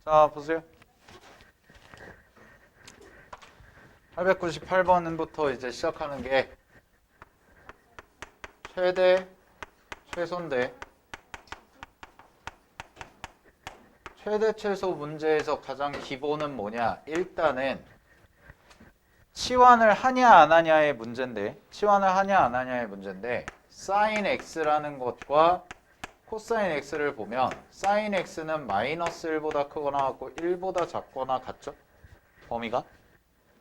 자, 보세요. 898번부터 이제 시작하는 게 최대, 최소인데 최대, 최소 문제에서 가장 기본은 뭐냐? 일단은 치환을 하냐 안 하냐의 문제인데 sin x라는 것과 코사인 x를 보면 sin x는 마이너스 1보다 크거나 같고 1보다 작거나 같죠? 범위가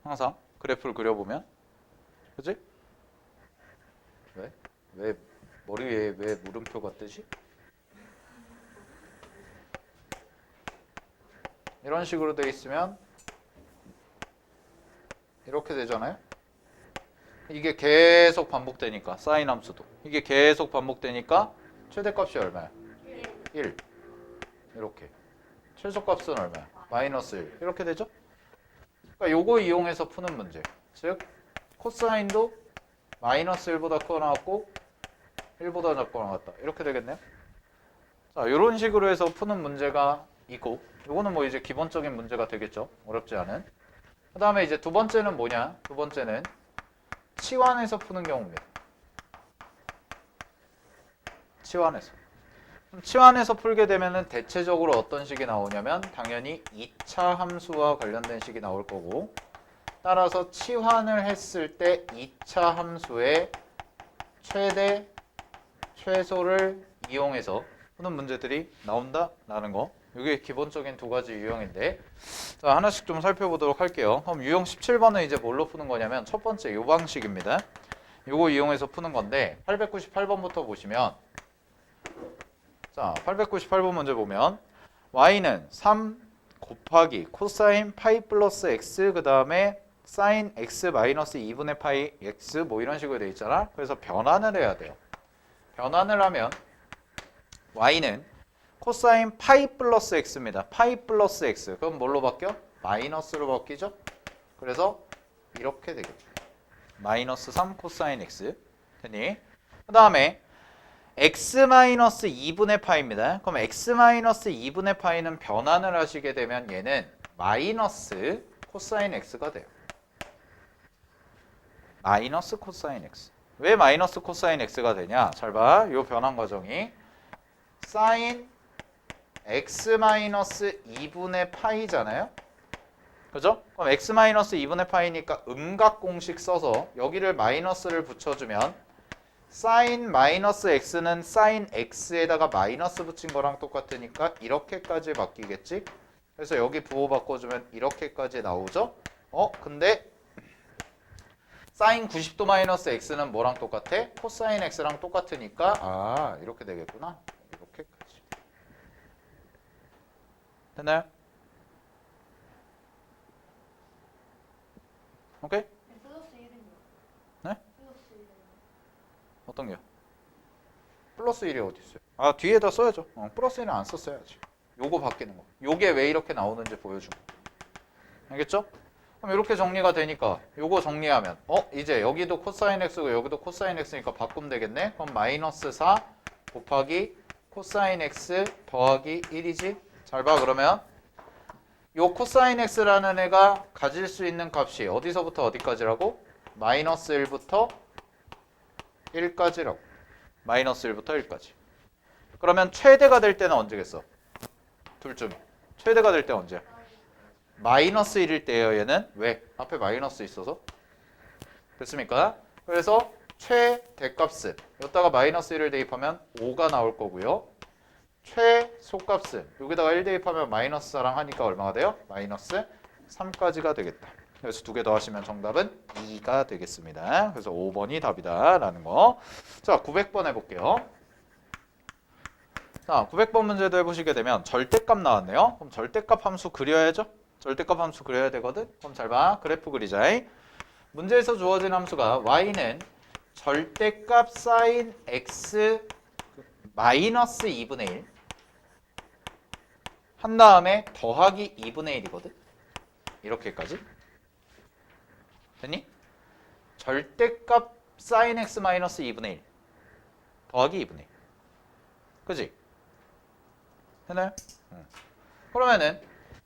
항상 그래프를 그려보면 그치? 왜 머리 위에 왜 물음표가 뜨지? 이런 식으로 돼 있으면 이렇게 되잖아요. 이게 계속 반복되니까 사인 함수도 이게 계속 반복되니까 최대값이 얼마야? 1 이렇게 최소값은 얼마야? 마이너스 1 이렇게 되죠? 그러니까 요거 이용해서 푸는 문제 즉 코사인도 마이너스 1보다 크거나 같고 1보다 작거나 같다 이렇게 되겠네요. 자, 이런 식으로 해서 푸는 문제가 있고 요거는 뭐 이제 기본적인 문제가 되겠죠. 어렵지 않은. 그 다음에 이제 두 번째는 뭐냐? 두 번째는 치환해서 푸는 경우입니다. 치환해서. 치환해서 풀게 되면은 대체적으로 어떤 식이 나오냐면 당연히 2차 함수와 관련된 식이 나올 거고 따라서 치환을 했을 때 2차 함수의 최대, 최소를 이용해서 푸는 문제들이 나온다라는 거. 이게 기본적인 두 가지 유형인데 자, 하나씩 좀 살펴보도록 할게요. 그럼 유형 17번은 이제 뭘로 푸는 거냐면 첫 번째 요 방식입니다. 요거 이용해서 푸는 건데 898번부터 보시면 자, 898번 문제 보면 y는 3 곱하기 코사인 파이 플러스 x 그 다음에 사인 x 마이너스 2분의 파이 x 뭐 이런 식으로 돼 있잖아. 그래서 변환을 해야 돼요. 변환을 하면 y는 코사인 파이 플러스 x입니다. 파이 플러스 x. 그럼 뭘로 바뀌어? 마이너스로 바뀌죠? 그래서 이렇게 되겠죠. 마이너스 3 코사인 x. 됐니? 그 다음에 x 마이너스 2분의 파이입니다. 그럼 x 마이너스 2분의 파이는 변환을 하시게 되면 얘는 마이너스 코사인 x가 돼요. 마이너스 코사인 x. 왜 마이너스 코사인 x가 되냐? 잘 봐. 이 변환 과정이 사인 x-2분의 파이잖아요. 그죠? 그럼 x-2분의 파이니까 음각 공식 써서 여기를 마이너스를 붙여주면 사인 마이너스 x는 사인 x에다가 마이너스 붙인 거랑 똑같으니까 이렇게까지 바뀌겠지? 그래서 여기 부호 바꿔주면 이렇게까지 나오죠? 근데 사인 90도 마이너스 x는 뭐랑 똑같아? 코사인 x랑 똑같으니까 이렇게 되겠구나. 이렇게까지. 됐나요? 오케이? 플러스 1은요? 네? 플러스 1은 어떤 게요? 플러스 1이 어디 있어요? 뒤에다 써야죠. 플러스 1은 안 썼어야지. 요거 바뀌는 거. 요게 왜 이렇게 나오는지 보여준 거. 알겠죠? 그럼 이렇게 정리가 되니까 요거 정리하면 이제 여기도 코사인 x고 여기도 코사인 x니까 바꾸면 되겠네. 그럼 마이너스 4 곱하기 코사인 x 더하기 1이지. 잘 봐. 그러면 요 코사인 x라는 애가 가질 수 있는 값이 어디서부터 어디까지라고? 마이너스 1부터 1까지라고. 마이너스 1부터 1까지. 그러면 최대가 될 때는 언제겠어? 둘 중. 최대가 될 때 언제야? 마이너스 1일 때예요. 얘는. 왜? 앞에 마이너스 있어서. 됐습니까? 그래서 최대값은 여기다가 마이너스 1을 대입하면 5가 나올 거고요. 최소값은 여기다가 1 대입하면 마이너스 4랑 하니까 얼마가 돼요? 마이너스 3까지가 되겠다. 그래서 두 개 더하시면 정답은 2가 되겠습니다. 그래서 5번이 답이다 라는 거. 자, 900번 해볼게요. 자, 900번 문제도 해보시게 되면 절대값 나왔네요. 그럼 절대값 함수 그려야죠. 절대값 함수 그려야 되거든. 그럼 잘 봐. 그래프 그리자. 문제에서 주어진 함수가 y는 절대값 사인 x 마이너스 2분의 1 한 다음에 더하기 2분의 1이거든. 이렇게까지. 됐니? 절대값 sin x 마이너스 2분의 1 더하기 2분의 1. 그지? 됐나요? 그러면은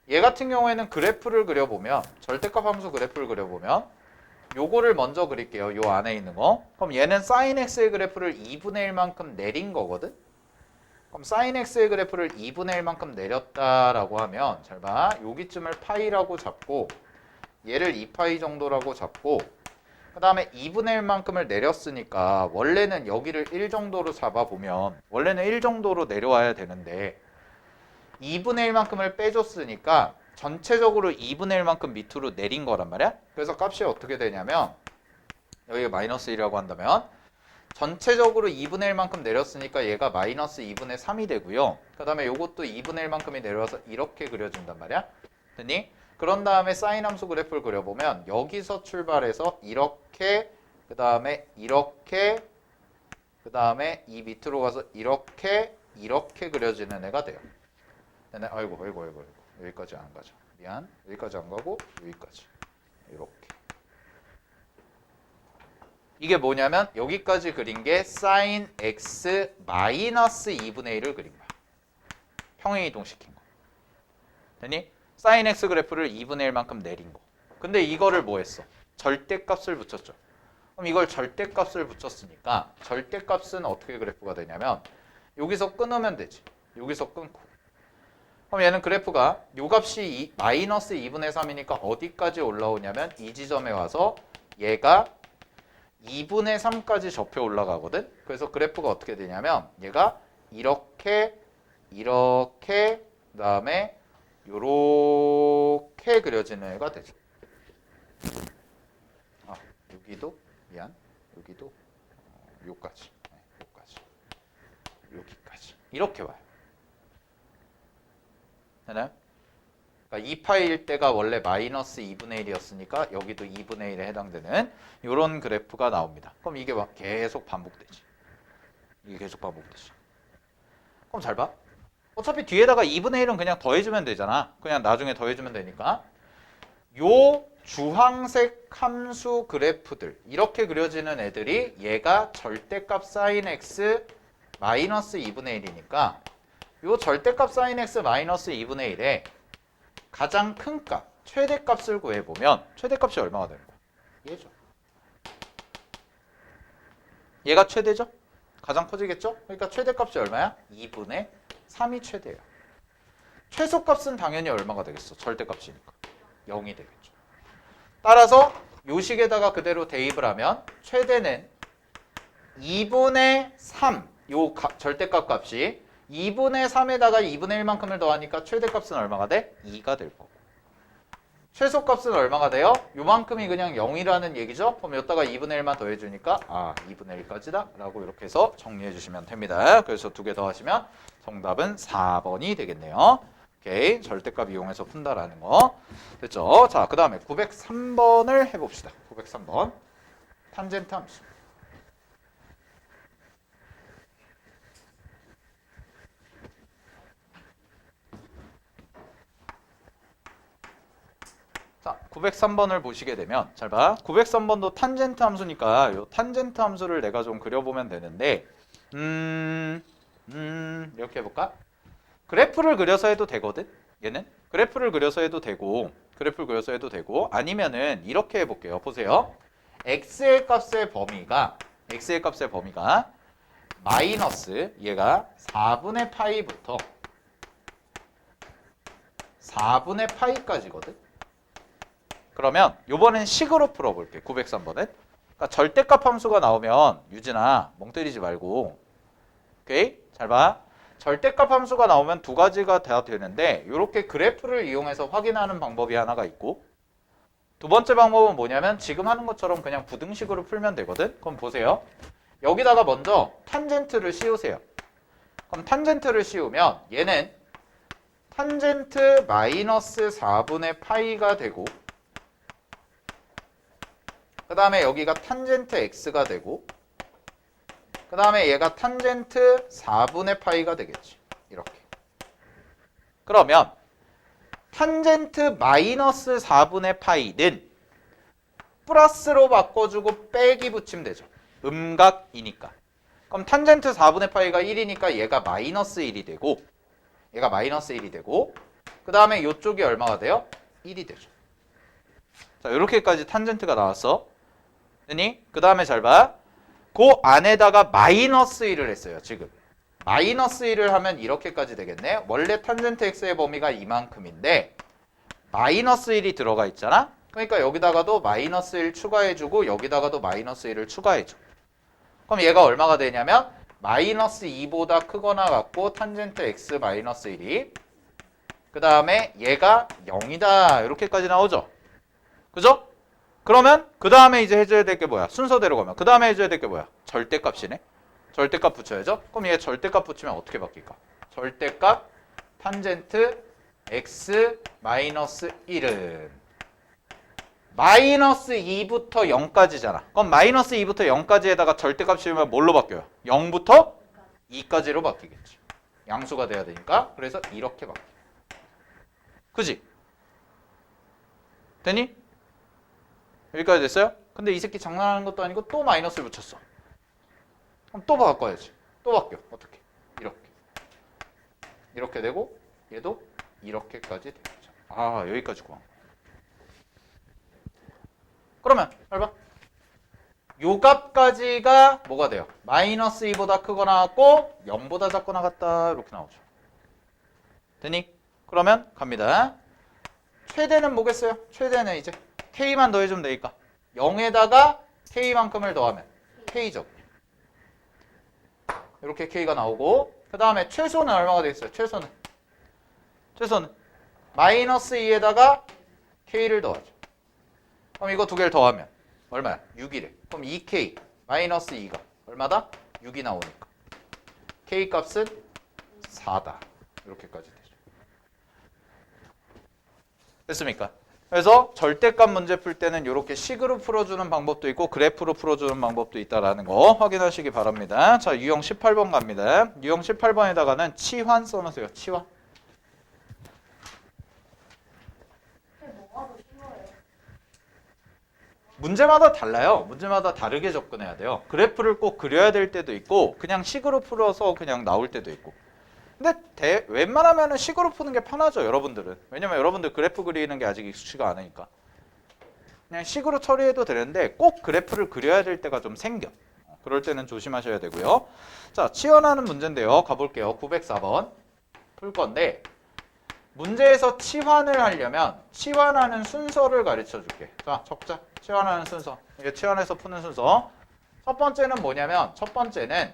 얘 같은 경우에는 그래프를 그려보면 절대값 함수 그래프를 그려보면 요거를 먼저 그릴게요. 요 안에 있는 거. 그럼 얘는 sin x의 그래프를 2분의 1만큼 내린 거거든. 그럼 sin x의 그래프를 2분의 1만큼 내렸다라고 하면 잘 봐. 여기쯤을 파이라고 잡고 얘를 2파이 정도라고 잡고 그 다음에 2분의 1만큼을 내렸으니까 원래는 여기를 1 정도로 잡아보면 원래는 1 정도로 내려와야 되는데 2분의 1만큼을 빼줬으니까 전체적으로 2분의 1만큼 밑으로 내린 거란 말이야. 그래서 값이 어떻게 되냐면 여기가 마이너스 1이라고 한다면 전체적으로 2분의 1만큼 내렸으니까 얘가 마이너스 2분의 3이 되고요. 그 다음에 이것도 2분의 1만큼이 내려와서 이렇게 그려준단 말이야. 됐니? 그런 다음에 사인 함수 그래프를 그려보면 여기서 출발해서 이렇게 그 다음에 이렇게 그 다음에 이 밑으로 가서 이렇게 그려지는 애가 돼요. 네네. 아이고 여기까지 안 가죠. 미안. 여기까지 안 가고 여기까지 이렇게. 이게 뭐냐면 여기까지 그린 게 sin x 마이너스 2분의 1을 그린 거야. 평행 이동시킨 거. 됐니? sin x 그래프를 2분의 1만큼 내린 거. 근데 이거를 뭐 했어? 절대값을 붙였죠. 그럼 이걸 절대값을 붙였으니까 절대값은 어떻게 그래프가 되냐면 여기서 끊으면 되지. 여기서 끊고. 그럼 얘는 그래프가 요 값이 마이너스 2분의 3이니까 어디까지 올라오냐면 이 지점에 와서 얘가 2분의 3까지 접해 올라가거든. 그래서 그래프가 어떻게 되냐면 얘가 이렇게 그 다음에 요렇게 그려지는 애가 되죠. 여기도 미안. 여기도 요까지 여기까지 이렇게 와요. 되나요? 그러니까 2파일 때가 원래 마이너스 2분의 1이었으니까 여기도 2분의 1에 해당되는 이런 그래프가 나옵니다. 그럼 이게 계속 반복되지. 이게 계속 반복되지. 그럼 잘 봐. 어차피 뒤에다가 2분의 1은 그냥 더해주면 되잖아. 그냥 나중에 더해주면 되니까. 요 주황색 함수 그래프들 이렇게 그려지는 애들이 얘가 절대값 sin x 마이너스 2분의 1이니까 요 절대값 sin x 마이너스 2분의 1에 가장 큰 값, 최대값을 구해보면 최대값이 얼마가 되는 거야? 얘죠. 얘가 최대죠? 가장 커지겠죠? 그러니까 최대값이 얼마야? 2분의 3이 최대예요. 최소값은 당연히 얼마가 되겠어? 절대값이니까. 0이 되겠죠. 따라서 요 식에다가 그대로 대입을 하면 최대는 2분의 3, 요 절대값 값이 2분의 3에다가 2분의 1만큼을 더하니까 최대값은 얼마가 돼? 2가 될 거고. 최소값은 얼마가 돼요? 요만큼이 그냥 0이라는 얘기죠? 그럼 여기다가 2분의 1만 더해주니까 2분의 1까지다 라고 이렇게 해서 정리해 주시면 됩니다. 그래서 두 개 더하시면 정답은 4번이 되겠네요. 오케이, 절대값 이용해서 푼다라는 거 됐죠? 자, 그 다음에 903번을 해봅시다. 903번 탄젠트 함수. 자, 903번을 보시게 되면 잘 봐. 903번도 탄젠트 함수니까 요 탄젠트 함수를 내가 좀 그려보면 되는데 이렇게 해볼까? 그래프를 그려서 해도 되거든. 얘는 그래프를 그려서 해도 되고 아니면은 이렇게 해볼게요. 보세요. x의 값의 범위가 마이너스 얘가 4분의 파이부터 4분의 파이까지거든. 그러면 요번엔 식으로 풀어볼게. 903번은. 그러니까 절대값 함수가 나오면 유진아 멍 때리지 말고. 오케이? 잘 봐. 절대값 함수가 나오면 두 가지가 다 되는데 이렇게 그래프를 이용해서 확인하는 방법이 하나가 있고 두 번째 방법은 뭐냐면 지금 하는 것처럼 그냥 부등식으로 풀면 되거든. 그럼 보세요. 여기다가 먼저 탄젠트를 씌우세요. 그럼 탄젠트를 씌우면 얘는 탄젠트 마이너스 4분의 파이가 되고 그 다음에 여기가 탄젠트 x가 되고 그 다음에 얘가 탄젠트 4분의 파이가 되겠지. 이렇게. 그러면 탄젠트 마이너스 4분의 파이는 플러스로 바꿔주고 빼기 붙이면 되죠. 음각이니까. 그럼 탄젠트 4분의 파이가 1이니까 얘가 마이너스 1이 되고 그 다음에 이쪽이 얼마가 돼요? 1이 되죠. 자, 이렇게까지 탄젠트가 나왔어. 됐니? 그 다음에 잘 봐. 그 안에다가 마이너스 1을 했어요. 지금. 마이너스 1을 하면 이렇게까지 되겠네. 원래 탄젠트 x의 범위가 이만큼인데 마이너스 1이 들어가 있잖아. 그러니까 여기다가도 마이너스 1 추가해주고 여기다가도 마이너스 1을 추가해줘. 그럼 얘가 얼마가 되냐면 마이너스 2보다 크거나 같고 탄젠트 x 마이너스 1이 그 다음에 얘가 0이다. 이렇게까지 나오죠. 그죠? 그러면 그 다음에 이제 해줘야 될 게 뭐야? 순서대로 가면 그 다음에 해줘야 될 게 뭐야? 절대값이네. 절대값 붙여야죠. 그럼 얘 절대값 붙이면 어떻게 바뀔까? 절대값 탄젠트 x 마이너스 1은 마이너스 2부터 0까지잖아. 그럼 마이너스 2부터 0까지에다가 절대값 씌우면 뭘로 바뀌어요? 0부터 2까지로 바뀌겠지. 양수가 돼야 되니까. 그래서 이렇게 바뀌어. 그지? 되니? 여기까지 됐어요? 근데 이 새끼 장난하는 것도 아니고 또 마이너스를 붙였어. 그럼 또 바꿔야지. 또 바뀌어. 어떻게? 이렇게 되고 얘도 이렇게까지 되죠. 아, 여기까지 구한 거. 그러면 잘 봐. 요 값까지가 뭐가 돼요? 마이너스 2보다 크거나 같고 0보다 작거나 같다. 이렇게 나오죠. 되니? 그러면 갑니다. 최대는 뭐겠어요? 최대는 이제 k만 더해주면 되니까 0에다가 k만큼을 더하면 k죠. 이렇게 k가 나오고 그 다음에 최소는 얼마가 되겠어요? 최소는 마이너스 2에다가 k를 더하죠. 그럼 이거 두 개를 더하면 얼마야? 6이래. 그럼 2k 마이너스 2가 얼마다? 6이 나오니까 k 값은 4다. 이렇게까지 되죠. 됐습니까? 그래서 절대값 문제 풀 때는 이렇게 식으로 풀어주는 방법도 있고 그래프로 풀어주는 방법도 있다는 거 확인하시기 바랍니다. 자, 유형 18번 갑니다. 유형 18번에다가는 치환 써놓으세요. 치환. 문제마다 달라요. 문제마다 다르게 접근해야 돼요. 그래프를 꼭 그려야 될 때도 있고 그냥 식으로 풀어서 그냥 나올 때도 있고. 근데 웬만하면 식으로 푸는 게 편하죠. 여러분들은. 왜냐면 여러분들 그래프 그리는 게 아직 익숙치가 않으니까. 그냥 식으로 처리해도 되는데 꼭 그래프를 그려야 될 때가 좀 생겨. 그럴 때는 조심하셔야 되고요. 자, 치환하는 문제인데요. 가볼게요. 904번 풀 건데 문제에서 치환을 하려면 치환하는 순서를 가르쳐 줄게. 자, 적자. 치환하는 순서. 이게 치환해서 푸는 순서. 첫 번째는 뭐냐면 첫 번째는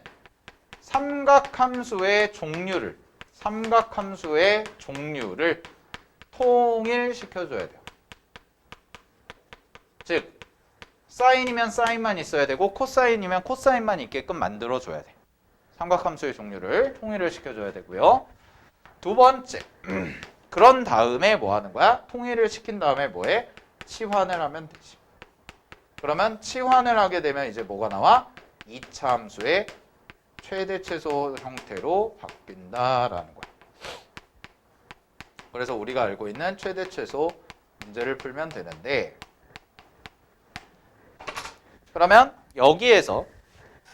삼각함수의 종류를 통일시켜줘야 돼요. 즉 사인이면 사인만 있어야 되고 코사인이면 코사인만 있게끔 만들어줘야 돼. 삼각함수의 종류를 통일을 시켜줘야 되고요. 두 번째, 그런 다음에 뭐 하는 거야? 통일을 시킨 다음에 뭐해? 치환을 하면 되지. 그러면 치환을 하게 되면 이제 뭐가 나와? 2차 함수의 최대 최소 형태로 바뀐다라는 거야. 그래서 우리가 알고 있는 최대 최소 문제를 풀면 되는데 그러면 여기에서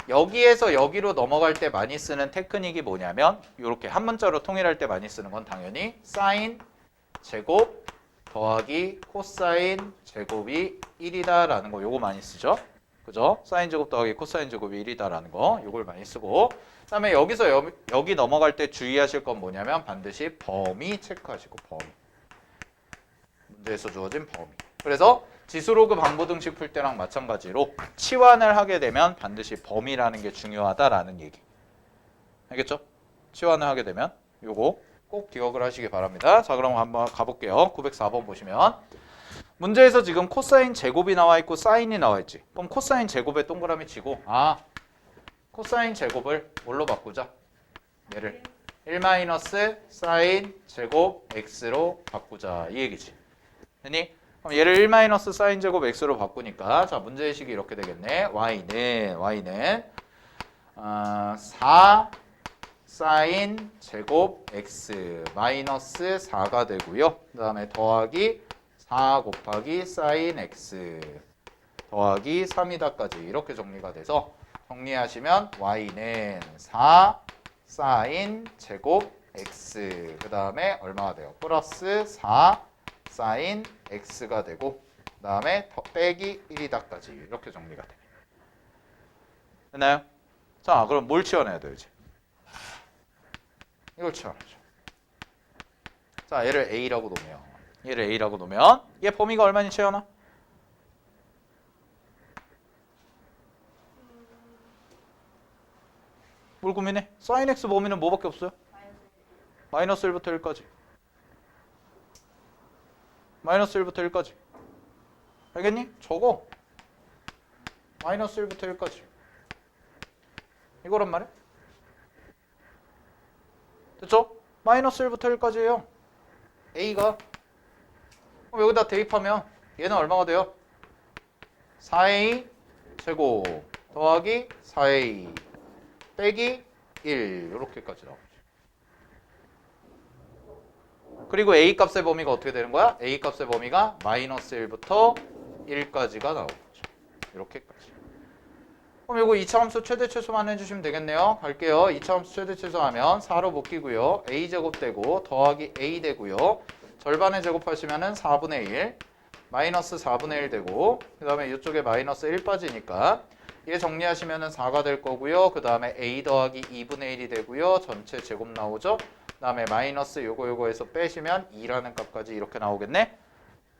여기로 넘어갈 때 많이 쓰는 테크닉이 뭐냐면 이렇게 한 문자로 통일할 때 많이 쓰는 건 당연히 사인 제곱 더하기 코사인 제곱이 1이다라는 거 요거 많이 쓰죠. 그죠? 사인 제곱 더하기 코사인 제곱이 1이다라는 거 요걸 많이 쓰고 그다음에 여기서 여기 넘어갈 때 주의하실 건 뭐냐면 반드시 범위 체크하시고 범위. 문제에서 주어진 범위. 그래서 지수로그 방부등식 풀 때랑 마찬가지로 치환을 하게 되면 반드시 범위라는 게 중요하다라는 얘기. 알겠죠? 치환을 하게 되면 요거 꼭 기억을 하시기 바랍니다. 자, 그럼 한번 가볼게요. 904번 보시면 문제에서 지금 코사인 제곱이 나와 있고 사인이 나와 있지. 그럼 코사인 제곱에 동그라미 치고 코사인 제곱을 뭘로 바꾸자? 얘를 1 사인 제곱 x로 바꾸자 이 얘기지. 됐니? 그럼 얘를 1 사인 제곱 x로 바꾸니까 자 문제의식이 이렇게 되겠네. y는 4 사인 제곱 x 마이너스 4가 되고요. 그 다음에 더하기 4 곱하기 사인 x 더하기 3이다까지 이렇게 정리가 돼서 정리하시면 y는 4 사인 제곱 x 그 다음에 얼마가 돼요? 플러스 4 사인 x가 되고 그 다음에 빼기 1이다까지 이렇게 정리가 돼. 됐나요? 자, 그럼 뭘 치환해야 돼요 이제? 이걸 치환하죠. 자, 얘를 a라고 놓으면 얘 범위가 얼마니 채연아? 뭘 고민해? sin x 범위는 뭐밖에 없어요? 마이너스 1부터 1까지. 마이너스 1부터 1까지. 알겠니? 적어. 마이너스 1부터 1까지. 이거란 말이야. 됐죠? 마이너스 1부터 1까지예요. a가. 그럼 여기다 대입하면 얘는 얼마가 돼요? 4a 제곱 더하기 4a 빼기 1 이렇게까지 나오죠. 그리고 a 값의 범위가 어떻게 되는 거야? a 값의 범위가 마이너스 1부터 1까지가 나오는 거죠. 이렇게까지. 그럼 이거 2차 함수 최대 최소만 해주시면 되겠네요. 갈게요. 2차 함수 최대 최소하면 4로 묶이고요. a제곱 되고 더하기 a 되고요. 절반에 제곱하시면은 4분의 1 마이너스 4분의 1 되고 그 다음에 이쪽에 마이너스 1 빠지니까 얘 정리하시면은 4가 될 거고요. 그 다음에 a 더하기 2분의 1이 되고요. 전체 제곱 나오죠. 그 다음에 마이너스 요거에서 빼시면 2라는 값까지 이렇게 나오겠네.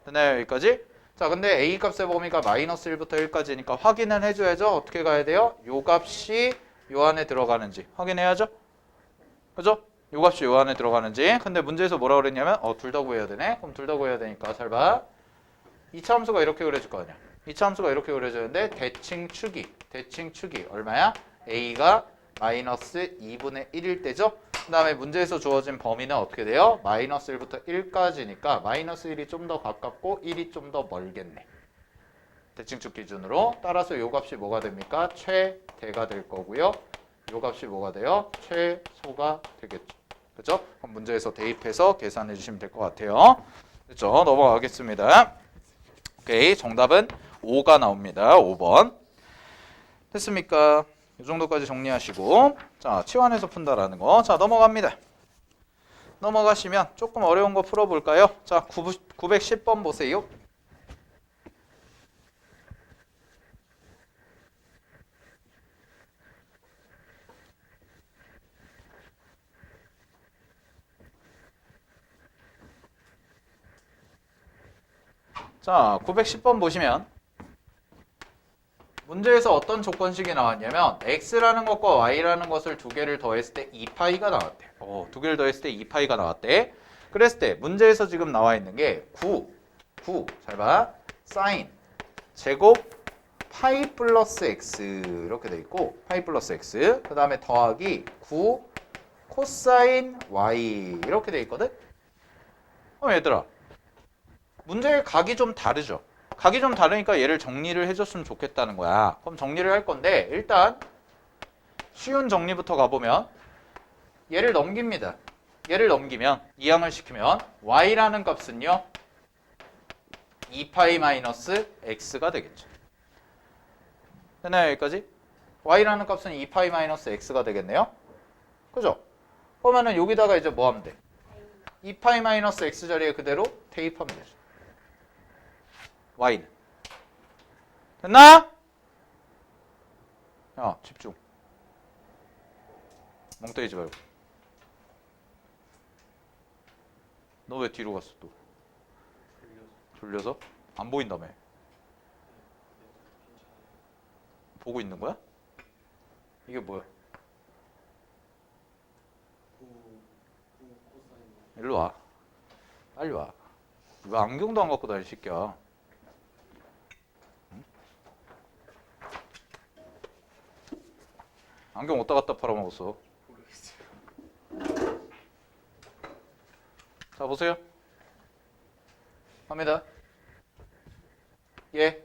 됐나요? 여기까지? 자, 근데 a 값의 범위가 마이너스 1부터 1까지니까 확인을 해줘야죠. 어떻게 가야 돼요? 요 값이 요 안에 들어가는지 확인해야죠. 그죠? 요 값이 요 안에 들어가는지. 근데 문제에서 뭐라 그랬냐면 둘 다 구해야 되네. 그럼 둘 다 구해야 되니까 잘 봐. 2차 함수가 이렇게 그려질 거 아니야. 2차 함수가 이렇게 그려지는데 대칭 축이 얼마야? a가 마이너스 2분의 1일 때죠. 그 다음에 문제에서 주어진 범위는 어떻게 돼요? 마이너스 1부터 1까지니까 마이너스 1이 좀 더 가깝고 1이 좀 더 멀겠네. 대칭축 기준으로. 따라서 요 값이 뭐가 됩니까? 최대가 될 거고요. 요 값이 뭐가 돼요? 최소가 되겠죠. 그죠? 그럼 문제에서 대입해서 계산해 주시면 될 것 같아요. 됐죠? 넘어가겠습니다. 오케이, 정답은 5가 나옵니다. 5번. 됐습니까? 이 정도까지 정리하시고 자, 치환해서 푼다라는 거. 자, 넘어갑니다. 넘어가시면 조금 어려운 거 풀어볼까요? 자, 910번 보세요. 자, 910번 보시면 문제에서 어떤 조건식이 나왔냐면 x라는 것과 y라는 것을 두 개를 더했을 때 2파이가 나왔대. 두 개를 더했을 때 2파이가 나왔대. 그랬을 때 문제에서 지금 나와 있는 게 9 잘 봐. 사인 제곱 파이 플러스 x 이렇게 돼 있고 파이 플러스 x 그 다음에 더하기 9 코사인 y 이렇게 돼 있거든. 얘들아 문제의 각이 좀 다르죠. 각이 좀 다르니까 얘를 정리를 해줬으면 좋겠다는 거야. 그럼 정리를 할 건데 일단 쉬운 정리부터 가보면 얘를 넘깁니다. 얘를 넘기면 이항을 시키면 y라는 값은요 2파이 마이너스 x가 되겠죠. 됐나요? 여기까지? y라는 값은 2파이 마이너스 x가 되겠네요. 그죠? 그러면은 여기다가 이제 뭐 하면 돼? 2파이 마이너스 x 자리에 그대로 대입하면 되죠. y는 됐나? 야, 집중. 멍 때리지 말고. 너 왜 뒤로 갔어 또? 졸려서? 안 보인다며. 보고 있는 거야? 이게 뭐야? 일로 와. 빨리 와. 왜 안경도 안 갖고 다니, 새끼야. 안경 어디다 갖다 팔아먹었어? 자, 보세요. 갑니다. 예.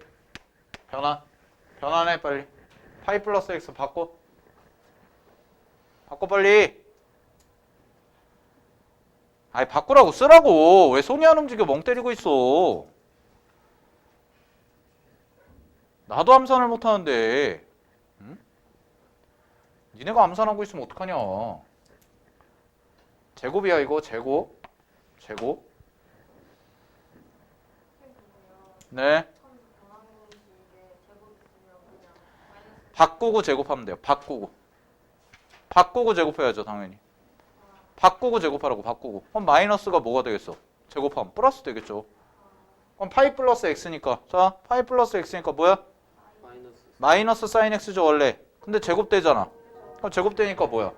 변환해 빨리. 파이 플러스 x 바꿔 빨리. 아니 바꾸라고 쓰라고. 왜 손이 안 움직여? 멍 때리고 있어. 나도 암산을 못하는데. 응? 니네가 암산하고 있으면 어떡하냐. 제곱이야 이거 제곱. 네. 바꾸고 제곱하면 돼요. 바꾸고 제곱해야죠 당연히. 바꾸고 제곱하라고 바꾸고. 그럼 마이너스가 뭐가 되겠어? 제곱하면 플러스 되겠죠. 그럼 파이 플러스 x니까. 자, 파이 플러스 x니까 뭐야? 마이너스 사인 x죠 원래. 근데 제곱되잖아. 그럼 제곱되니까 뭐야?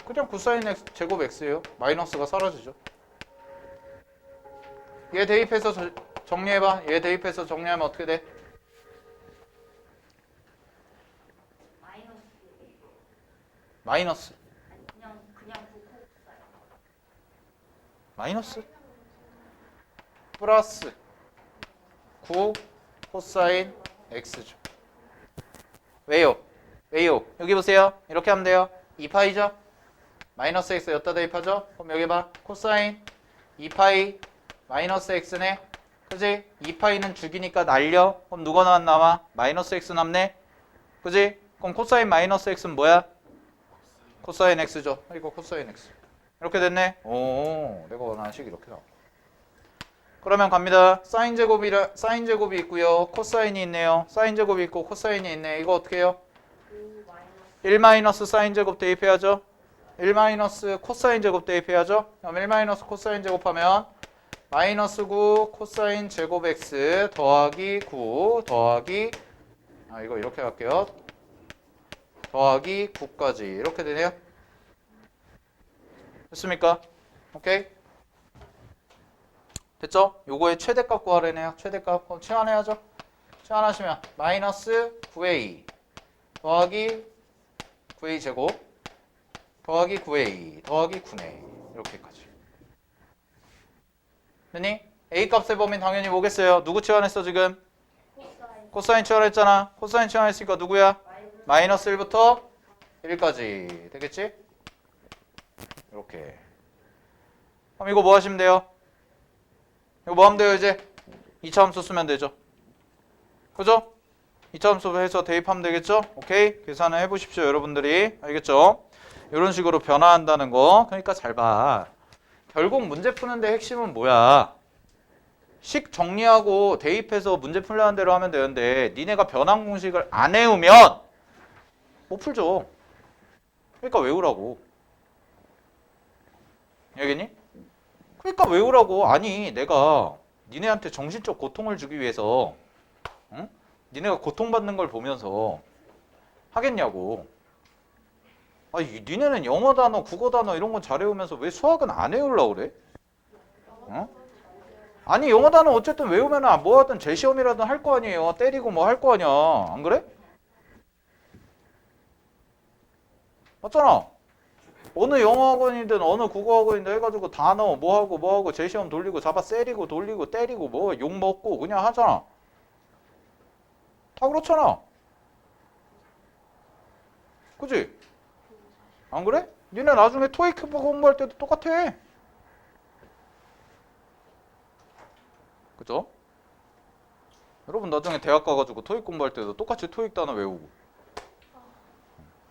그냥 코사인 x 제곱 x예요. 마이너스가 사라지죠. 얘 대입해서 정리해봐. 얘 대입해서 정리하면 어떻게 돼? 마이너스. 마이너스 플러스 9 코사인 x죠. 왜요? 여기 보세요. 이렇게 하면 돼요. 2파이죠? 마이너스 x 여기다 대입하죠? 그럼 여기 봐. 코사인 2파이 마이너스 x네. 그지? 2파이는 죽이니까 날려. 그럼 누가 남아? 마이너스 x 남네. 그지? 그럼 코사인 마이너스 x는 뭐야? 코사인 x죠. 이거 코사인 x. 이렇게 됐네. 오, 내가 원하는 식 이렇게 나와. 그러면 갑니다. 사인 제곱이 있고요. 코사인이 있네요. 사인 제곱이 있고 코사인이 있네. 이거 어떻게 해요? 1 마이너스 사인 제곱 대입해야죠. 1 마이너스 코사인 제곱 대입해야죠. 그럼 1 마이너스 코사인 제곱하면 마이너스 9 코사인 제곱 x 더하기 9 더하기 이거 이렇게 할게요. 더하기 9까지 이렇게 되네요. 됐습니까? 오케이? 됐죠? 요거의 최대값 구하래네요. 최대값. 그럼 치환해야죠. 치환하시면 마이너스 9a 더하기 9a 제곱 더하기 9a 더하기 9네. 이렇게까지. 됐니? a 값의 범위는 당연히 뭐겠어요? 누구 치환했어 지금? 코사인 치환했잖아. 코사인 치환했으니까 누구야? 마이너스 1부터 1까지 되겠지? 이렇게. 그럼 이거 뭐 하시면 돼요? 이거 뭐 하면 돼요 이제? 2차 함수 쓰면 되죠. 그죠? 2차 함수 해서 대입하면 되겠죠? 오케이? 계산을 해보십시오 여러분들이. 알겠죠? 이런 식으로 변화한다는 거. 그러니까 잘 봐. 결국 문제 푸는데 핵심은 뭐야? 식 정리하고 대입해서 문제 풀려는 대로 하면 되는데 니네가 변환 공식을 안 외우면 못 풀죠. 그러니까 외우라고. 알겠니? 그러니까 외우라고. 아니 내가 니네한테 정신적 고통을 주기 위해서 응? 니네가 고통받는 걸 보면서 하겠냐고. 아니 니네는 영어 단어, 국어 단어 이런 건 잘 외우면서 왜 수학은 안 외우려고 그래? 어? 아니 영어 단어 어쨌든 외우면 뭐 하든 재시험이라든 할 거 아니에요. 때리고 뭐 할 거 아니야. 안 그래? 맞잖아. 어느 영어학원이든 어느 국어학원이든 해가지고 단어 뭐하고 재시험 돌리고 잡아 세리고 돌리고 때리고 뭐 욕 먹고 그냥 하잖아. 다 그렇잖아. 그치? 안 그래? 니네 나중에 토익 공부할 때도 똑같아. 그죠? 여러분 나중에 대학 가가지고 토익 공부할 때도 똑같이 토익 단어 외우고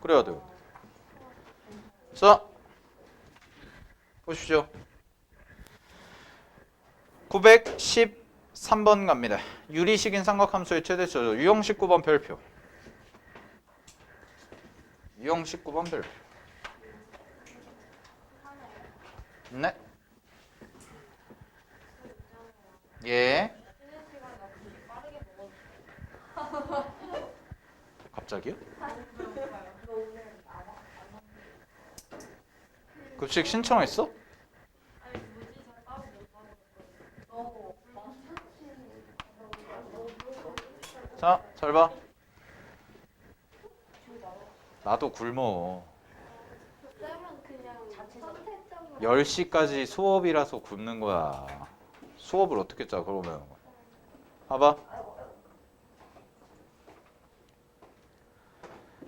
그래야 돼요. 자, 보십시오. 913번 갑니다. 유리식인 삼각함수의 최대치죠. 유형 19번 별표. 유형 19번 별표. 네. 예. 갑자기요? 급식 신청했어? 자, 잘 봐. 나도 굶어. 10시까지 수업이라서 굶는 거야. 수업을 어떻게 짜 그러면. 봐봐.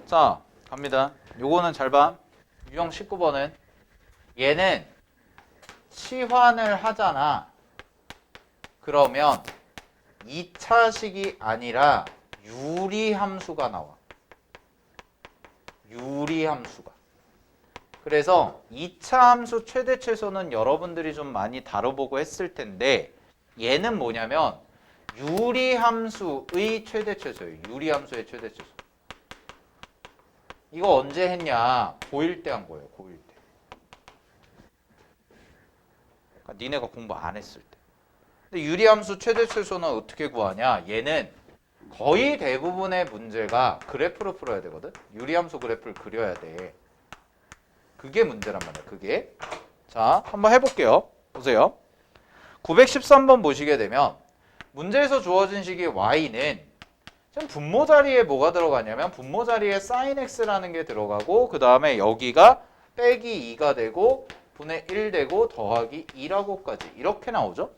자, 갑니다. 요거는 잘 봐. 유형 19번은 얘는 치환을 하잖아. 그러면 2차식이 아니라 유리함수가 나와. 유리함수가. 그래서 2차 함수 최대 최소는 여러분들이 좀 많이 다뤄보고 했을 텐데 얘는 뭐냐면 유리함수의 최대 최소예요. 유리함수의 최대 최소. 이거 언제 했냐? 고1 때 한 거예요. 고1 때. 그러니까 니네가 공부 안 했을 때. 근데 유리함수 최대 최소는 어떻게 구하냐? 얘는 거의 대부분의 문제가 그래프로 풀어야 되거든. 유리함수 그래프를 그려야 돼. 그게 문제란 말이야. 그게. 자, 한번 해볼게요. 보세요. 913번 보시게 되면 문제에서 주어진 식이 y는 지금 분모 자리에 뭐가 들어가냐면 분모 자리에 sin x라는 게 들어가고 그 다음에 여기가 빼기 2가 되고 분의 1 되고 더하기 2라고까지 이렇게 나오죠.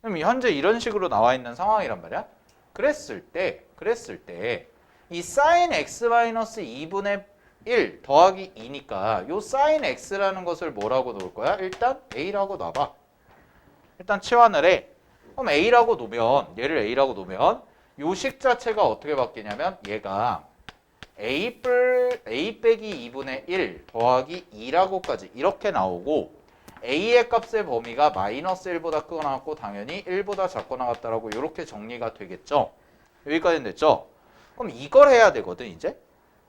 그럼 현재 이런 식으로 나와 있는 상황이란 말이야. 그랬을 때 이 sin x 2분의 1 더하기 2니까 요 sin x라는 것을 뭐라고 놓을 거야? 일단 a라고 놔봐. 일단 치환을 해. 그럼 a라고 놓으면 얘를 a라고 놓으면 요 식 자체가 어떻게 바뀌냐면 얘가 a 빼기 2분의 1 더하기 2라고까지 이렇게 나오고 a의 값의 범위가 마이너스 1보다 크거나 같고 당연히 1보다 작거나 같다라고 이렇게 정리가 되겠죠. 여기까지는 됐죠? 그럼 이걸 해야 되거든 이제.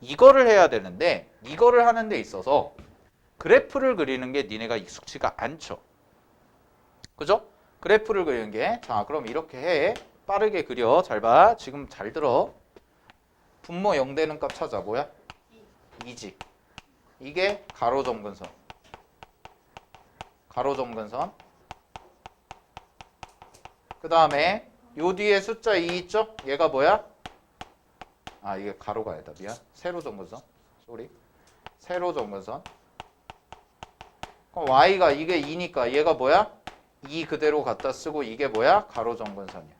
이거를 해야 되는데 이거를 하는 데 있어서 그래프를 그리는 게 니네가 익숙치가 않죠. 그죠? 그래프를 그리는 게 자 그럼 이렇게 해. 빠르게 그려. 잘 봐. 지금 잘 들어. 분모 0 되는 값 찾아. 뭐야? 2지. 이게 가로점근선. 가로점근선. 그 다음에 요 뒤에 숫자 2 있죠? 얘가 뭐야? 아 이게 가로가 아니다. 미안. 세로점근선. 쏘리. 세로점근선. 그럼 y가 이게 2니까 얘가 뭐야? 2 그대로 갖다 쓰고 이게 뭐야? 가로점근선이야.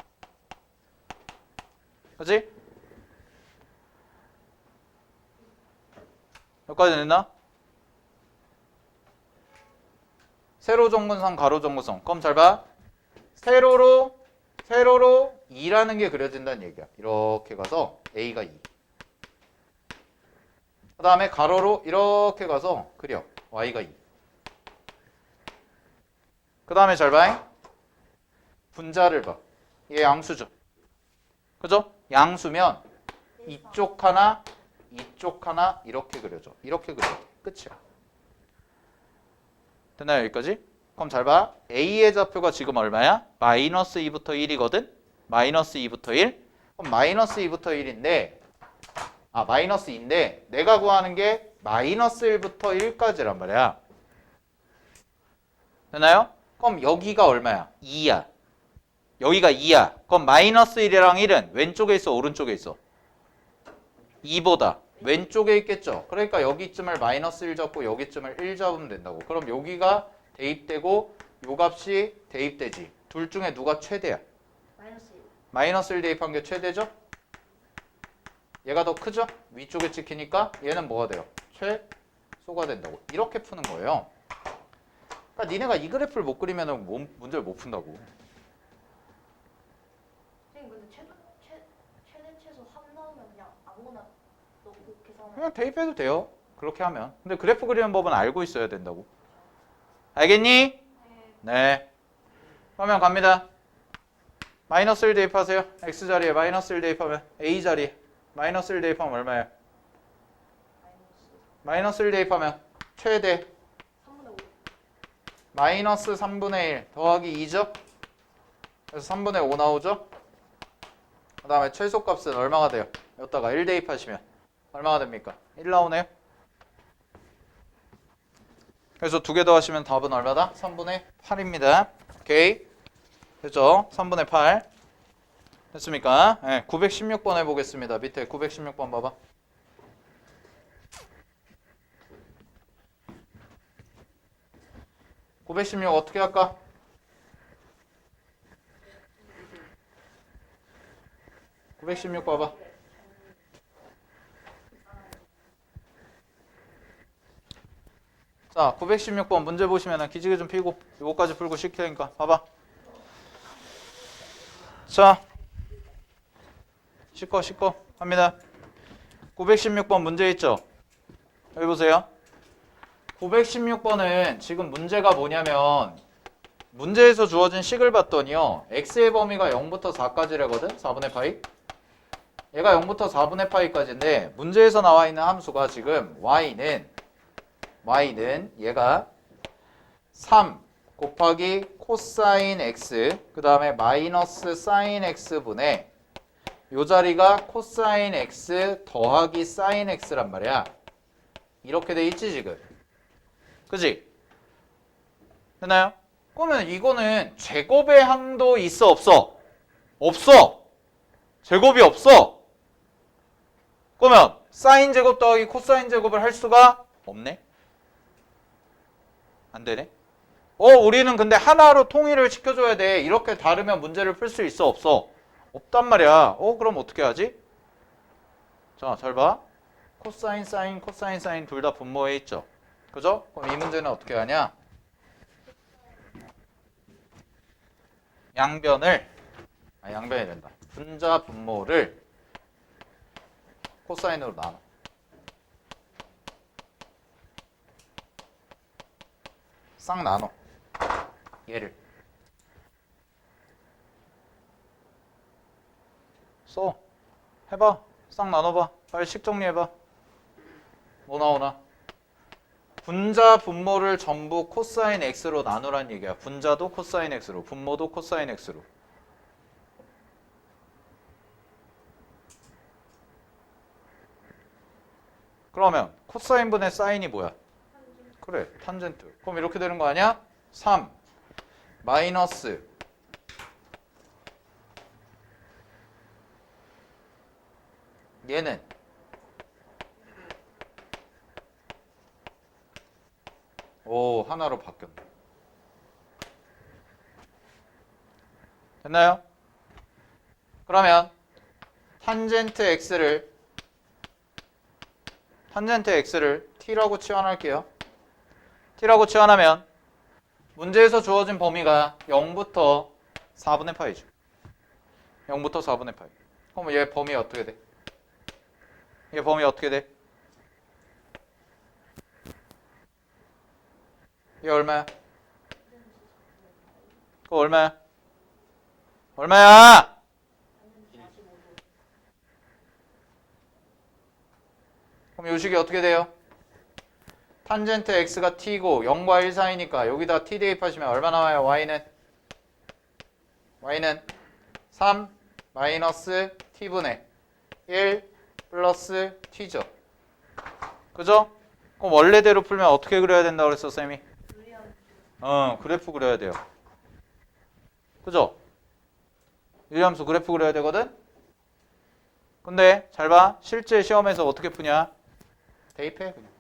그치? 여기까지 됐나? 세로점근선, 가로점근선. 그럼 잘 봐. 세로로 2라는 게 그려진다는 얘기야. 이렇게 가서 A가 2. 그 다음에 가로로 이렇게 가서 그려. Y가 2. 그 다음에 잘 봐. 분자를 봐. 얘 양수죠. 그죠? 양수면 이쪽 하나, 이쪽 하나 이렇게 그려줘. 이렇게 그려줘. 끝이야. 됐나요? 여기까지? 그럼 잘 봐. A의 좌표가 지금 얼마야? 마이너스 2부터 1이거든? 마이너스 2부터 1? 그럼 마이너스 2부터 1인데 마이너스 2인데 내가 구하는 게 마이너스 1부터 1까지란 말이야. 됐나요? 그럼 여기가 얼마야? 2야. 여기가 2야. 그럼 마이너스 1이랑 1은 왼쪽에 있어? 오른쪽에 있어? 2보다 왼쪽에 있겠죠. 그러니까 여기쯤을 마이너스 1 잡고 여기쯤을 1 잡으면 된다고. 그럼 여기가 대입되고 요 값이 대입되지. 둘 중에 누가 최대야? 마이너스 1 대입한 게 최대죠? 얘가 더 크죠? 위쪽에 찍히니까 얘는 뭐가 돼요? 최소가 된다고. 이렇게 푸는 거예요. 그러니까 니네가 이 그래프를 못 그리면 문제를 못 푼다고. 근데 최대 최소 합 나오면 그냥 아무거나 넣고 계산하면 그냥 대입해도 돼요. 그렇게 하면. 근데 그래프 그리는 법은 알고 있어야 된다고. 알겠니? 네. 그러면 갑니다. 마이너스 1 대입하세요. X자리에 마이너스 1 대입하면 A자리에 마이너스 1 대입하면 얼마예요? 마이너스 1 대입하면 최대 3분의 5 마이너스 3분의 1 더하기 2죠? 그래서 3분의 5 나오죠? 그 다음에 최소값은 얼마가 돼요? 여기다가 1 대입하시면 얼마가 됩니까? 1 나오네요. 그래서 두 개 더하시면 답은 얼마다? 3분의 8입니다. 오케이. 됐죠? 3분의 8. 됐습니까? 네, 916번 해보겠습니다. 밑에 916번 봐봐. (916) 어떻게 할까? (916) 봐봐. 자, 916번 문제 보시면 기지개 좀 피고 요거까지 풀고 쉴 테니까 봐봐. 자, 씻고 갑니다. 916번 문제 있죠? 여기 보세요. 916번은 지금 문제가 뭐냐면 문제에서 주어진 식을 봤더니요. x의 범위가 0부터 4까지래거든. 4분의 파이. 얘가 0부터 4분의 파이까지인데 문제에서 나와 있는 함수가 지금 y는 얘가 3 곱하기 코사인 x 그 다음에 마이너스 사인 x분의 요 자리가 코사인 x 더하기 사인 x란 말이야. 이렇게 돼 있지 지금. 그지? 됐나요? 그러면 이거는 제곱의 항도 있어 없어? 없어. 제곱이 없어. 그러면 사인 제곱 더하기 코사인 제곱을 할 수가 없네. 안 되네. 우리는 근데 하나로 통일을 시켜줘야 돼. 이렇게 다르면 문제를 풀 수 있어 없어? 없단 말이야. 그럼 어떻게 하지? 자, 잘 봐. 코사인 사인 코사인 사인 둘 다 분모에 있죠. 그죠? 그럼 이 문제는 어떻게 하냐? 양변이 된다. 분자 분모를 코사인으로 나눠. 싹 나눠. 얘를 써. 해봐. 싹 나눠봐. 빨리 식 정리해봐. 뭐 나오나? 분자 분모를 전부 코사인 x로 나누란 얘기야. 분자도 코사인 x로, 분모도 코사인 x로. 그러면 코사인 분의 사인이 뭐야? 그래, 탄젠트. 그럼 이렇게 되는 거 아니야? 3 마이너스 얘는 하나로 바뀌었네. 됐나요? 그러면 탄젠트 x를 t라고 치환할게요. t라고 치환하면 문제에서 주어진 범위가 0부터 4분의 파이죠. 0부터 4분의 파이. 그럼 얘 범위 어떻게 돼? 얘 범위 어떻게 돼? 얘 얼마야? 그거 얼마야? 얼마야? 그럼 요식이 어떻게 돼요? 탄젠트 x가 t고 0과 1 사이니까 여기다 t 대입하시면 얼마 나와요? y는 3 마이너스 t분의 1 플러스 t죠. 그죠? 그럼 원래대로 풀면 어떻게 그려야 된다고 그랬어, 쌤이? 그래프 그려야 돼요. 그죠? 유리함수 그래프 그려야 되거든? 근데 잘 봐. 실제 시험에서 어떻게 푸냐? 대입해 그냥.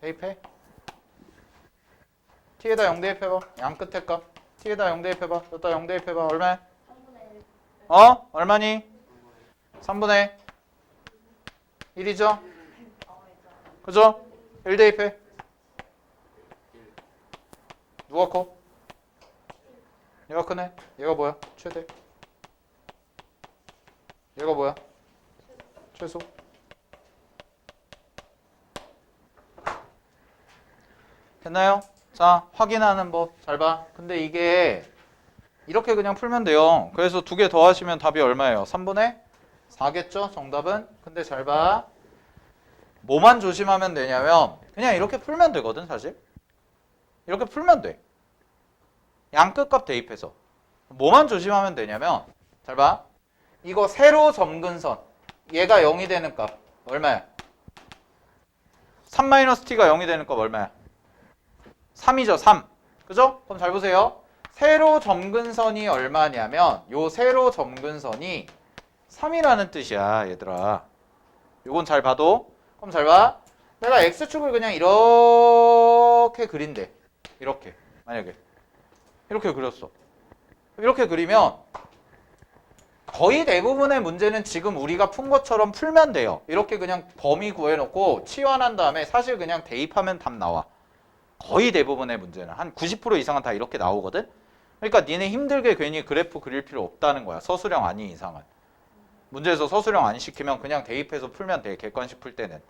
대입해. t에다 0 대입해봐. 양 끝에 값. t에다 0 대입해봐. 여기다 0 대입해봐. 얼마야? 3분의 1. 얼마니? 3분의 1이죠? 그죠? 1 대입해. 누가 커? 얘가 크네. 얘가 뭐야? 최대. 얘가 뭐야? 최소. 됐나요? 자, 확인하는 법 잘 봐. 근데 이게 이렇게 그냥 풀면 돼요. 그래서 두 개 더하시면 답이 얼마예요? 3분의 4겠죠? 정답은? 근데 잘 봐. 뭐만 조심하면 되냐면 그냥 이렇게 풀면 되거든 사실. 이렇게 풀면 돼. 양끝값 대입해서. 뭐만 조심하면 되냐면 잘 봐. 이거 세로 점근선. 얘가 0이 되는 값 얼마야? 3-t가 0이 되는 값 얼마야? 3이죠. 3. 그죠? 그럼 잘 보세요. 세로 점근선이 얼마냐면 요 세로 점근선이 3이라는 뜻이야 얘들아. 요건 잘 봐도. 그럼 잘 봐. 내가 x축을 그냥 이렇게 그린대. 이렇게. 만약에 이렇게 그렸어. 이렇게 그리면 거의 대부분의 문제는 지금 우리가 푼 것처럼 풀면 돼요. 이렇게 그냥 범위 구해놓고 치환한 다음에 사실 그냥 대입하면 답 나와. 거의 대부분의 문제는 한 90% 이상은 다 이렇게 나오거든. 그러니까 니네 힘들게 괜히 그래프 그릴 필요 없다는 거야. 서술형 아닌 이상은. 문제에서 서술형 안 시키면 그냥 대입해서 풀면 돼. 객관식 풀 때는.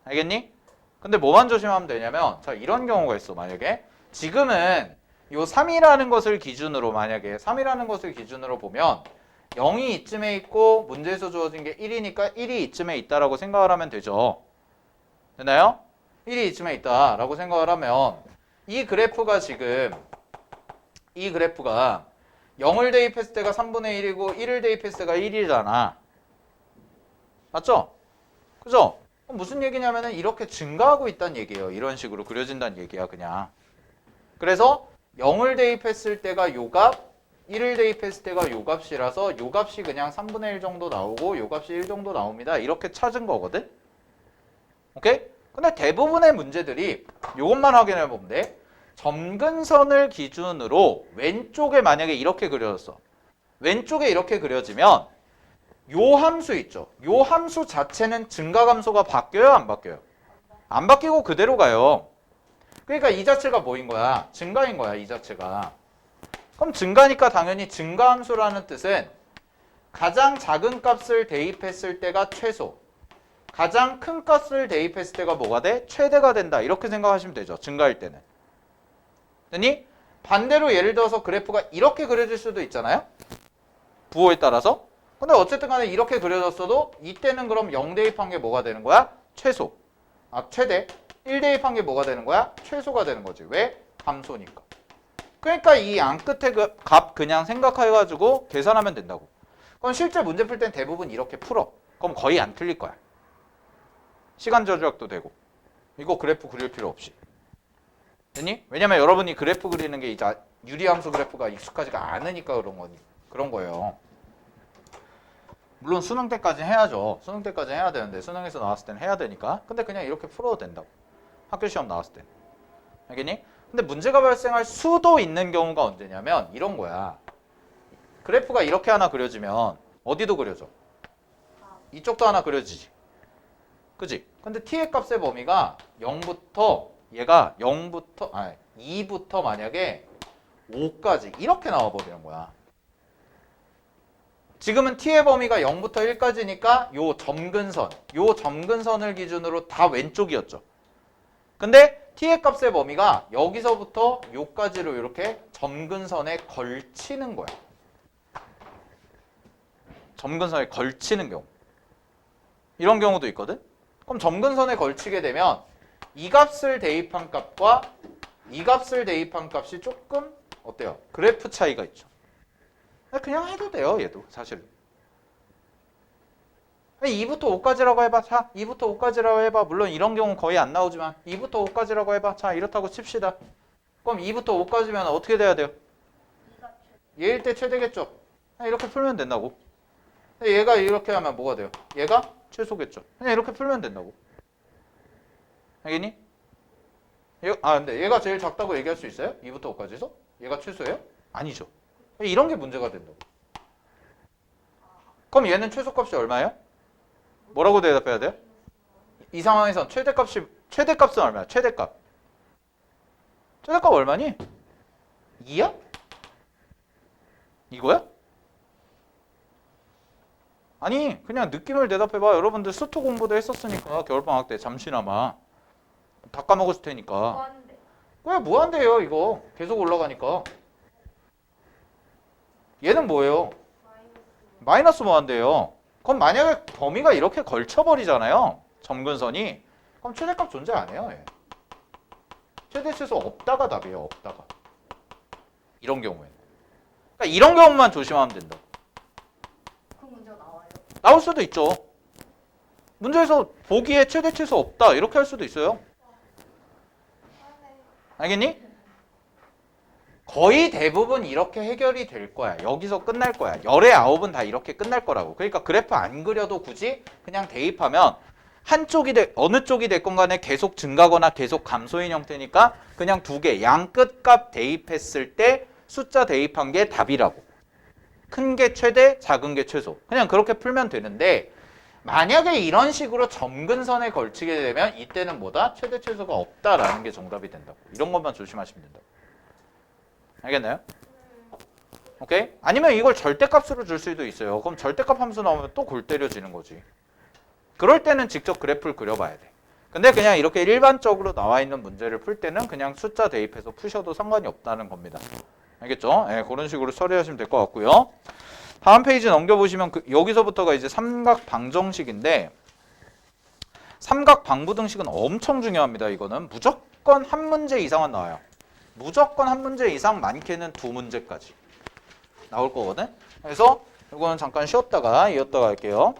알겠니? 근데 뭐만 조심하면 되냐면 자 이런 경우가 있어. 만약에 지금은 요 3이라는 것을 기준으로 만약에 3이라는 것을 기준으로 보면 0이 이쯤에 있고 문제에서 주어진 게 1이니까 1이 이쯤에 있다라고 생각을 하면 되죠. 되나요? 1이 이쯤에 있다라고 생각을 하면 이 그래프가 지금 이 그래프가 0을 대입했을 때가 3분의 1이고 1을 대입했을 때가 1이잖아. 맞죠? 그죠? 그럼 무슨 얘기냐면은 이렇게 증가하고 있다는 얘기예요. 이런 식으로 그려진다는 얘기야, 그냥. 그래서 0을 대입했을 때가 요 값, 1을 대입했을 때가 요 값이라서 요 값이 그냥 3분의 1 정도 나오고 요 값이 1 정도 나옵니다. 이렇게 찾은 거거든? 오케이? 근데 대부분의 문제들이 요것만 확인해 보면 돼. 점근선을 기준으로 왼쪽에 만약에 이렇게 그려졌어. 왼쪽에 이렇게 그려지면 요 함수 있죠. 요 함수 자체는 증가감소가 바뀌어요? 안 바뀌어요? 안 바뀌고 그대로 가요. 그러니까 이 자체가 뭐인 거야? 증가인 거야, 이 자체가. 그럼 증가니까 당연히 증가함수라는 뜻은 가장 작은 값을 대입했을 때가 최소, 가장 큰 값을 대입했을 때가 뭐가 돼? 최대가 된다. 이렇게 생각하시면 되죠. 증가일 때는. 됐니? 반대로 예를 들어서 그래프가 이렇게 그려질 수도 있잖아요. 부호에 따라서. 근데 어쨌든 간에 이렇게 그려졌어도 이때는 그럼 0 대입한 게 뭐가 되는 거야? 최소. 최대. 1 대입한 게 뭐가 되는 거야? 최소가 되는 거지. 왜? 감소니까. 그러니까 이 양 끝에 그 값 그냥 생각해가지고 계산하면 된다고. 그럼 실제 문제 풀 땐 대부분 이렇게 풀어. 그럼 거의 안 틀릴 거야. 시간 절약도 되고. 이거 그래프 그릴 필요 없이. 됐니? 왜냐면 여러분이 그래프 그리는 게 이제 유리함수 그래프가 익숙하지가 않으니까 그런 거예요. 물론 수능 때까지 해야죠. 수능 때까지 해야 되는데 수능에서 나왔을 때는 해야 되니까. 근데 그냥 이렇게 풀어도 된다고. 학교 시험 나왔을 때. 알겠니? 근데 문제가 발생할 수도 있는 경우가 언제냐면 이런 거야. 그래프가 이렇게 하나 그려지면 어디도 그려져. 이쪽도 하나 그려지지. 그지? 근데 t의 값의 범위가 0부터 얘가 2부터 만약에 5까지 이렇게 나와버리는 거야. 지금은 t의 범위가 0부터 1까지니까 요 점근선을 기준으로 다 왼쪽이었죠. 근데 t의 값의 범위가 여기서부터 요까지로 이렇게 점근선에 걸치는 거야. 점근선에 걸치는 경우. 이런 경우도 있거든? 그럼 점근선에 걸치게 되면 이 값을 대입한 값과 이 값을 대입한 값이 조금 어때요? 그래프 차이가 있죠. 그냥 해도 돼요, 얘도 사실. 2부터 5까지라고 해봐. 자, 2부터 5까지라고 해봐. 물론 이런 경우는 거의 안 나오지만 2부터 5까지라고 해봐. 자, 이렇다고 칩시다. 그럼 2부터 5까지면 어떻게 돼야 돼요? 얘일 때 최대겠죠. 이렇게 풀면 된다고. 얘가 이렇게 하면 뭐가 돼요? 얘가 최소겠죠. 그냥 이렇게 풀면 된다고. 알겠니? 근데 얘가 제일 작다고 얘기할 수 있어요? 2부터 5까지에서? 얘가 최소예요? 아니죠. 이런 게 문제가 된다고. 그럼 얘는 최소값이 얼마예요? 뭐라고 대답해야 돼요? 이 상황에선 최대값은 얼마야? 최대값 얼마니? 2야? 이거야? 아니 그냥 느낌을 대답해봐. 여러분들 수투 공부도 했었으니까 겨울방학 때 잠시나마 다 까먹었을 테니까. 왜 무한대예요 이거. 계속 올라가니까. 얘는 뭐예요? 마이너스 무한대예요. 그럼 만약에 범위가 이렇게 걸쳐버리잖아요. 점근선이. 그럼 최대값 존재 안 해요. 얘. 최대 최소 없다가 답이에요. 없다가. 이런 경우에. 그러니까 이런 경우만 조심하면 된다. 그럼 문제가 나와요? 나올 수도 있죠. 문제에서 보기에 최대 최소 없다 이렇게 할 수도 있어요. 알겠니? 거의 대부분 이렇게 해결이 될 거야. 여기서 끝날 거야. 열의 9은 다 이렇게 끝날 거라고. 그러니까 그래프 안 그려도 굳이 그냥 대입하면 어느 쪽이 됐건 간에 계속 증가거나 계속 감소인 형태니까 그냥 두 개, 양 끝값 대입했을 때 숫자 대입한 게 답이라고. 큰 게 최대, 작은 게 최소. 그냥 그렇게 풀면 되는데 만약에 이런 식으로 점근선에 걸치게 되면 이때는 뭐다? 최대, 최소가 없다라는 게 정답이 된다고. 이런 것만 조심하시면 된다고. 알겠나요? 오케이? 아니면 이걸 절대값으로 줄 수도 있어요. 그럼 절대값 함수 나오면 또 골 때려지는 거지. 그럴 때는 직접 그래프를 그려봐야 돼. 근데 그냥 이렇게 일반적으로 나와 있는 문제를 풀 때는 그냥 숫자 대입해서 푸셔도 상관이 없다는 겁니다. 알겠죠? 예, 그런 식으로 처리하시면 될 것 같고요. 다음 페이지 넘겨보시면 여기서부터가 이제 삼각 방정식인데 삼각 방부등식은 엄청 중요합니다. 이거는 무조건 한 문제 이상은 나와요. 무조건 한 문제 이상, 많게는 두 문제까지 나올 거거든. 그래서 이거는 잠깐 쉬었다가 이었다가 할게요.